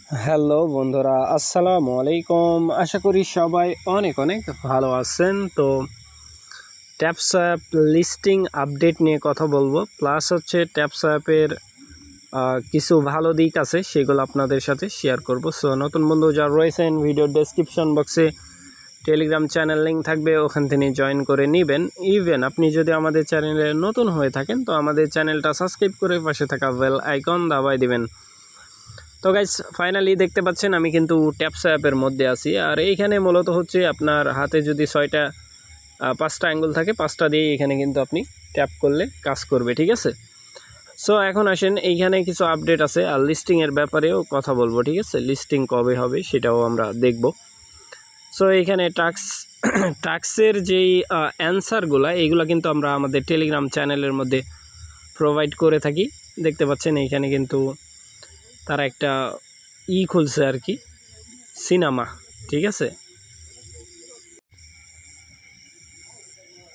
Hello বন্ধুরা, আসসালামু আলাইকুম। আশা করি সবাই অনেক অনেক ভালো আছেন। তো ট্যাপসঅ্যাপ লিস্টিং আপডেট নিয়ে কথা বলবো, প্লাস হচ্ছে ট্যাপসঅ্যাপের কিছু ভালো দিক আছে, সেগুলো আপনাদের সাথে শেয়ার করব। সো নতুন বন্ধু যারা রয়েছেন, ভিডিওর ডেসক্রিপশন বক্সে টেলিগ্রাম চ্যানেল লিঙ্ক থাকবে, ওখান থেকে জয়েন করে নেবেন। ইভেন আপনি যদি আমাদের চ্যানেলে নতুন হয়ে থাকেন, তো আমাদের চ্যানেলটা সাবস্ক্রাইব করে পাশে থাকা বেল আইকন দাবায় দিবেন। তো গাইস, ফাইনালি দেখতে পাচ্ছেন আমি কিন্তু ট্যাপসঅ্যাপের মধ্যে আছি। আর এইখানে মূলত হচ্ছে আপনার হাতে যদি 5টা আঙ্গুল থাকে, 5টা দিয়ে এখানে কিন্তু আপনি ট্যাপ করলে কাজ করবে, ঠিক আছে। সো এখন আসেন, এইখানে কিছু আপডেট আছে আর লিস্টিংয়ের ব্যাপারেও কথা বলবো, ঠিক আছে। লিস্টিং কবে হবে সেটাও আমরা দেখব। সো এইখানে টাস্কের যেই অ্যান্সারগুলো, এইগুলো কিন্তু আমরা আমাদের টেলিগ্রাম চ্যানেলের মধ্যে প্রোভাইড করে থাকি। দেখতে পাচ্ছেন এইখানে কিন্তু তারা একটা খুলছে আর কি, সিনেমা, ঠিক আছে।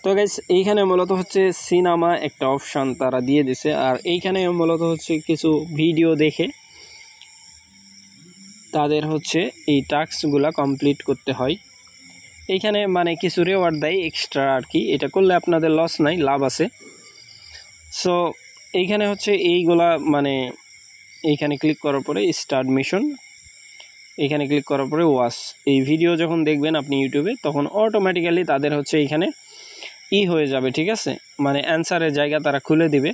তো গাইস, এইখানে মূলত হচ্ছে সিনেমা একটা অপশান তারা দিয়ে দিছে। আর এইখানে মূলত হচ্ছে কিছু ভিডিও দেখে তাদের হচ্ছে এই টাস্কগুলো কমপ্লিট করতে হয়। এইখানে মানে কিছু রেওয়ার্ড দেয় এক্সট্রা আর কি, এটা করলে আপনাদের লস নাই, লাভ আছে। সো এইখানে হচ্ছে এইগুলা মানে এইখানে ক্লিক করার পরে স্টার্ট মিশন, এখানে ক্লিক করার পরে ওয়াচ, এই ভিডিও যখন দেখবেন আপনি ইউটিউবে, তখন অটোমেটিক্যালি তাদের হচ্ছে এইখানে হয়ে যাবে, ঠিক আছে। মানে অ্যান্সারের জায়গা তারা খুলে দিবে,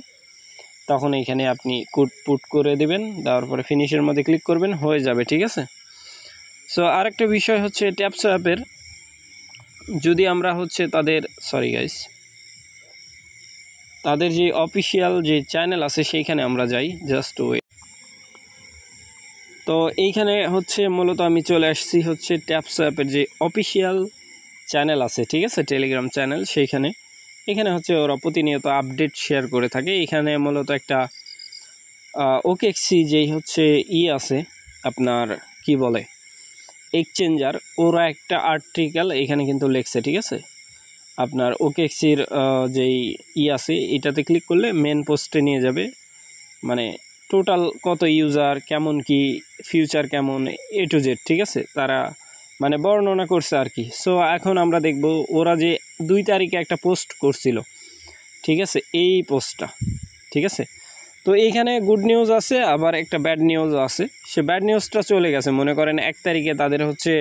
তখন এইখানে আপনি কোড পুট করে দিবেন, দেওয়ার পরে ফিনিশের মধ্যে ক্লিক করবেন, হয়ে যাবে, ঠিক আছে। সো আরেকটা বিষয় হচ্ছে ট্যাপসঅ্যাপের, যদি আমরা হচ্ছে তাদের যে অফিসিয়াল যে চ্যানেল আছে সেইখানে আমরা যাই, জাস্ট ওয়েট। তো এইখানে হচ্ছে মূলত আমি চলে আসছি হচ্ছে ট্যাপসঅ্যাপের যে অফিসিয়াল চ্যানেল আছে, ঠিক আছে, টেলিগ্রাম চ্যানেল, সেইখানে এখানে হচ্ছে ওরা প্রতিনিয়ত আপডেট শেয়ার করে থাকে। এখানে মূলত একটা ওকেএক্সি যেই হচ্ছে আছে আপনার কি বলে এক্সচেঞ্জার, ওরা একটা আর্টিকেল এখানে কিন্তু লেখছে, ঠিক আছে। আপনার ওকেএক্সির যেই আছে, এটাতে ক্লিক করলে মেন পোস্টে নিয়ে যাবে, মানে টোটাল কত ইউজার, কেমন কি ফিউচার কেমন, A to Z, ঠিক আছে, তারা মানে বর্ণনা করছে আর কি। সো এখন আমরা দেখব ওরা যে 2 তারিখে একটা পোস্ট করছিল, ঠিক আছে, এই পোস্টটা, ঠিক আছে। তো এইখানে গুড নিউজ আছে, আবার একটা ব্যাড নিউজ আছে। সে ব্যাড নিউজটা চলে গেছে, মনে করেন 1 তারিখে তাদের হচ্ছে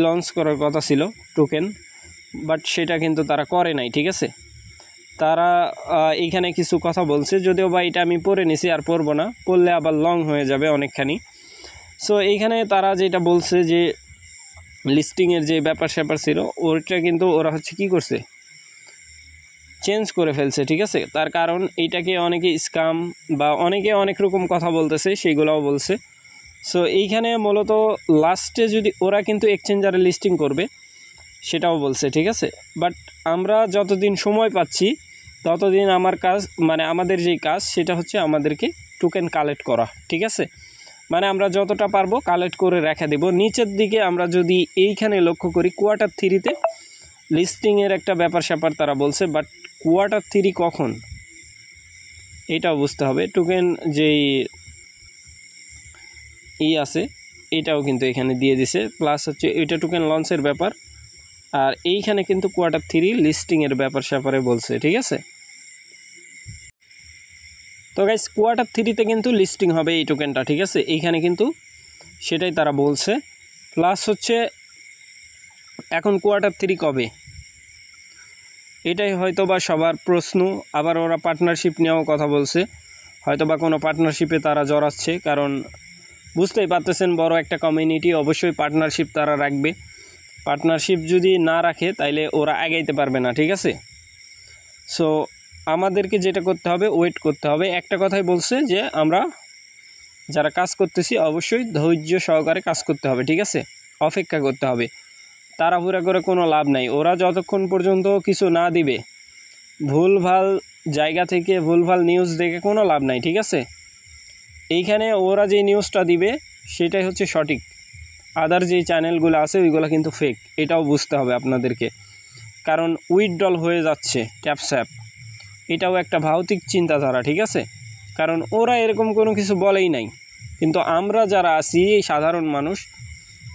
লঞ্চ করার কথা ছিল টোকেন, বাট সেটা কিন্তু তারা করে নাই, ঠিক আছে। তারা এইখানে কিছু কথা বলছে, যদিও বা এটা আমি পড়ে নিছি, আর পড়বো না, পড়লে আবার লং হয়ে যাবে অনেকখানি। সো এইখানে তারা যেটা বলছে যে লিস্টিংয়ের যে ব্যাপার স্যাপার ছিল, ওইটা কিন্তু ওরা হচ্ছে কি করছে, চেঞ্জ করে ফেলছে, ঠিক আছে। তার কারণ এইটাকে অনেকে স্ক্যাম বা অনেকে অনেক রকম কথা বলতেছে, সেইগুলোও বলছে। সো এইখানে মূলত লাস্টে যদি ওরা কিন্তু এক্সচেঞ্জারে লিস্টিং করবে সেটাও বলছে, ঠিক আছে। বাট আমরা যতদিন সময় পাচ্ছি ততদিন আমাদের যেই কাজ সেটা হচ্ছে আমাদেরকে টোকেন কালেক্ট করা, ঠিক আছে। মানে আমরা যতটা পারবো কালেক্ট করে রেখে দেব। নিচের দিকে আমরা যদি এইখানে লক্ষ্য করি, Q3-তে লিস্টিংয়ের একটা ব্যাপার স্যাপার তারা বলছে, বাট Q3 কখন এটাও বুঝতে হবে। টোকেন যেই আছে এটাও কিন্তু এখানে দিয়ে দিছে, প্লাস হচ্ছে এটা টোকেন লঞ্চের ব্যাপার, আর এইখানে কিন্তু Q3 লিস্টিংয়ের ব্যাপার স্যাপারে বলছে, ঠিক আছে। তো গাইস, Q3-তে কিন্তু লিস্টিং হবে এই টোকেনটা, ঠিক আছে, এইখানে কিন্তু সেটাই তারা বলছে। প্লাস হচ্ছে এখন Q3 কবে, এটাই হয়তো বা সবার প্রশ্ন। আবার ওরা পার্টনারশিপ নিয়েও কথা বলছে, হয়তো বা কোনো পার্টনারশিপে তারা জড়াচ্ছে, কারণ বুঝতেই পারতেছেন বড় একটা কমিউনিটি, অবশ্যই পার্টনারশিপ তারা রাখবে। পার্টনারশিপ যদি না রাখে তাইলে ওরা আগাইতে পারবে না, ঠিক আছে। সো আমাদেরকে যেটা করতে হবে, ওয়েট করতে হবে। একটা কথাই বলছে যে আমরা যারা কাজ করতেছি অবশ্যই ধৈর্য সহকারে কাজ করতে হবে, ঠিক আছে, অপেক্ষা করতে হবে, তাড়াহুড়া করে কোনো লাভ নাই। ওরা যতক্ষণ পর্যন্ত কিছু না দিবে, ভুলভাল জায়গা থেকে ভুলভাল নিউজ দেখে কোনো লাভ নাই, ঠিক আছে। এইখানে ওরা যে নিউজটা দিবে সেটাই হচ্ছে সঠিক, আদার যে চ্যানেলগুলো আছে ওইগুলো কিন্তু ফেক, এটাও বুঝতে হবে আপনাদেরকে। কারণ উইথড্রল হয়ে যাচ্ছে ট্যাপসঅ্যাপ, এটাও একটা ভৌতিক চিন্তাধারা, ঠিক আছে। কারণ ওরা এরকম কোনো কিছু বলেই নাই, কিন্তু আমরা যারা আছি সাধারণ মানুষ,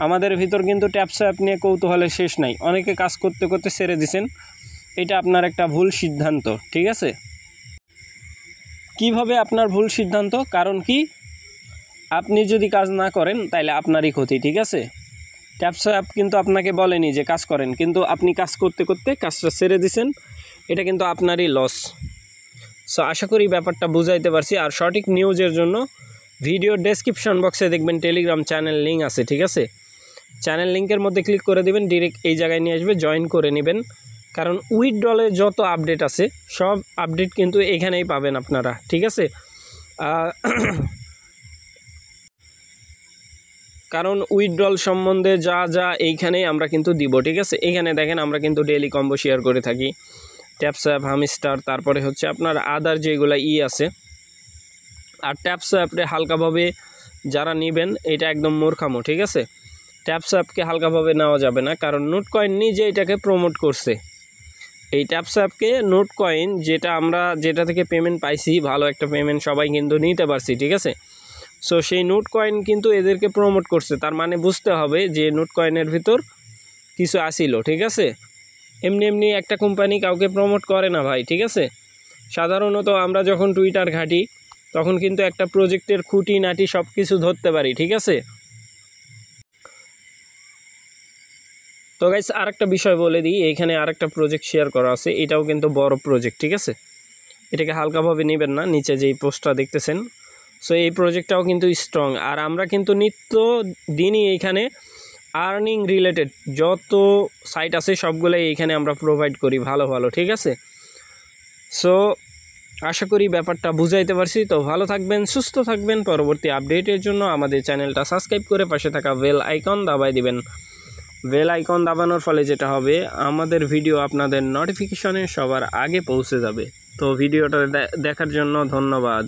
আমাদের ভিতর কিন্তু ট্যাপস অ্যাপ নিয়ে কৌতূহলের শেষ নাই। অনেকে কাজ করতে করতে ছেড়ে দিছেন, এটা আপনার একটা ভুল সিদ্ধান্ত। ঠিক আছে, কিভাবে আপনার ভুল সিদ্ধান্ত? কারণ কি, আপনি যদি কাজ না করেন তাহলে আপনারই ক্ষতি। ঠিক আছে, ট্যাপস অ্যাপ কিন্তু আপনাকে বলেনি যে কাজ করেন, কিন্তু আপনি কাজ করতে করতে কাজটা ছেড়ে দিছেন, এটা কিন্তু আপনারই লস। সো আশা করি ব্যাপারটা বুঝাইতে পারছি। আর সঠিক নিউজের জন্য ভিডিওর ডেসক্রিপশন বক্সে দেখবেন টেলিগ্রাম চ্যানেল লিঙ্ক আছে। ঠিক আছে, চ্যানেল লিঙ্কের মধ্যে ক্লিক করে দিবেন, ডিরেক্ট এই জায়গায় নিয়ে আসবে, জয়েন করে নেবেন। কারণ উইথড্রলের যত আপডেট আছে সব আপডেট কিন্তু এখানেই পাবেন আপনারা। ঠিক আছে, কারণ উইথড্রল সম্বন্ধে যা যা এইখানেই আমরা কিন্তু দিব। ঠিক আছে, এখানে দেখেন আমরা কিন্তু ডেইলি কম্বো শেয়ার করে থাকি, ট্যাপস অ্যাপ, হামস্টার, তারপরে হচ্ছে আপনার আদার যেগুলো আছে। আর ট্যাপস অ্যাপে হালকাভাবে যারা নেবেন এটা একদম মূর্খামো। ঠিক আছে, ট্যাপস অ্যাপকে হালকাভাবে নেওয়া যাবে না, কারণ নোট কয়েন নিজে এটাকে প্রমোট করছে। এই ট্যাপস অ্যাপকে নোট কয়েন যেটা থেকে পেমেন্ট পাইছি, ভালো একটা পেমেন্ট সবাই কিন্তু নিতে পারছি। ঠিক আছে, সো সেই নোট কয়েন কিন্তু এদেরকে প্রমোট করছে, তার মানে বুঝতে হবে যে নোট কয়েনের ভিতর কিছু আসিল। ঠিক আছে, এমনি এমনি একটা কোম্পানি কাউকে প্রমোট করে না ভাই। ঠিক আছে, সাধারণত আমরা যখন টুইটার ঘাঁটি তখন কিন্তু একটা প্রজেক্টের খুঁটি নাটি সব কিছু ধরতে পারি। ঠিক আছে, তো গাইস আরেকটা বিষয় বলে দিই, এখানে আরেকটা প্রজেক্ট শেয়ার করা আছে, এটাও কিন্তু বড় প্রজেক্ট। ঠিক আছে, এটাকে হালকাভাবে নেবেন না, নিচে যেই পোস্টটা দেখতেছেন। সো এই প্রজেক্টটাও কিন্তু স্ট্রং। আর আমরা কিন্তু নিত্য দিনই এইখানে আর্নিং রিলেটেড যত সাইট আছে সবগুলোই এইখানে আমরা প্রোভাইড করি ভালো ভালো। ঠিক আছে, সো আশা করি ব্যাপারটা বুঝাইতে পারছি। তো ভালো থাকবেন, সুস্থ থাকবেন। পরবর্তী আপডেটের জন্য আমাদের চ্যানেলটা সাবস্ক্রাইব করে পাশে থাকা বেল আইকন দাবাই দিবেন। বেল আইকন দাবানোর ফলে যেটা হবে, আমাদের ভিডিও আপনাদের নোটিফিকেশনে সবার আগে পৌঁছে যাবে। তো ভিডিওটা দেখার জন্য ধন্যবাদ।